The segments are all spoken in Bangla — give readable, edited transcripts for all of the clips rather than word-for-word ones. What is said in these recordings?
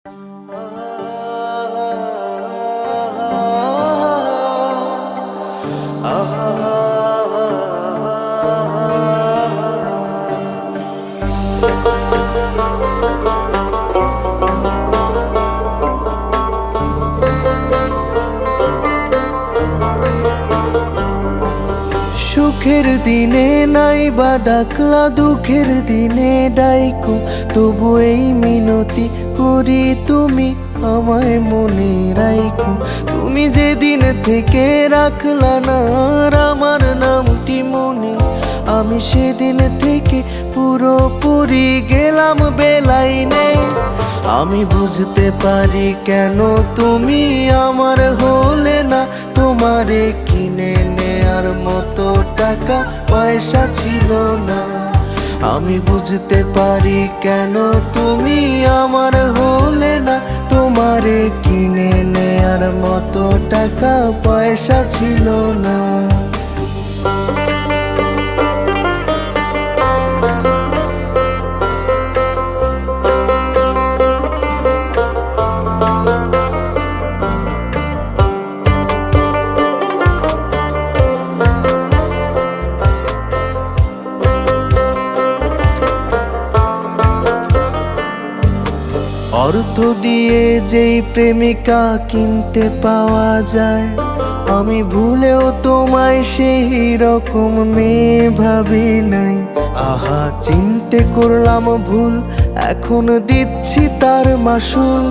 সুখের দিনে নাই বা ডাকলা, দুঃখের দিনে ডাইকো, তবু এই মিনতি করি তুমি আমায় মনে রাইখো। তুমি যেদিন থেকে রাখলা না আমার নামটি মনে, আমি সেদিন থেকে পুরোপুরি গেলাম বেলাই নেই। আমি বুঝতে পারি কেন তুমি আমার হলে না, তোমারে কিনে নেয়ার মতো টাকা পয়সা ছিল না। আমি বুঝতে পারি কেন তুমি আমার হলে না, তোমারে কিনে নেয়ার মতো টাকা পয়সা ছিল না। অর্থ দিয়ে যেই প্রেমিকা কিনতে পাওয়া যায়, আমি ভুলেও তোমায় সেই রকম মেয়ে ভাবি নাই। আহা, চিনতে করলাম ভুল, এখন দিচ্ছি তার মাসুল।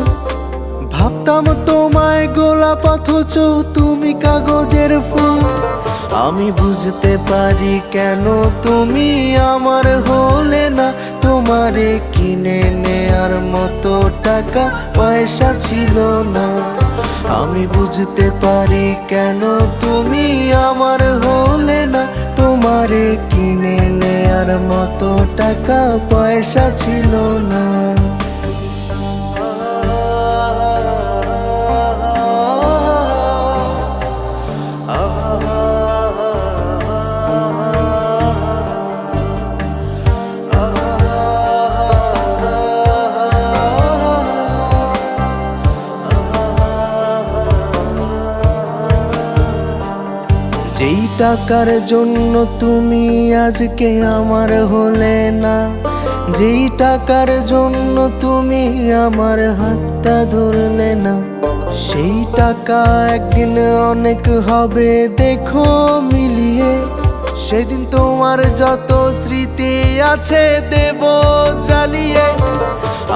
ভাবতাম তোমায় গোলাপ অথচ তুমি কাগজের ফুল। আমি বুঝতে পারি কেন তুমি আমার হলে না, তোমারে কিনে নেয়ার মতো টাকা পয়সা ছিল না। আমি বুঝতে পারি কেন তুমি আমার হলে না, তোমারে কিনে নেয়ার মতো টাকা পয়সা ছিল না। যেই টাকার জন্য তুমি আজকে আমার হলে না, যেই টাকার জন্য তুমি আমার হাতটা ধরলে না, সেই টাকা একদিন অনেক হবে দেখো মিলিয়ে। সেদিন তোমার যত স্মৃতি আছে দেব জ্বালিয়ে।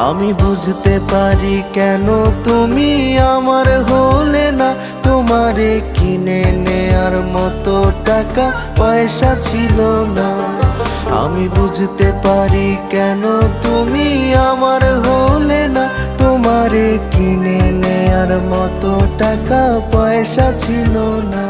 আমি বুঝতে পারি কেন তুমি আমার হলে না, তোমারে কিনে নেয়ার মতো টাকা পয়সা ছিল না। আমি বুঝতে পারি কেন তুমি আমার হলে না, তোমারে কিনে নেয়ার মতো টাকা পয়সা ছিল না।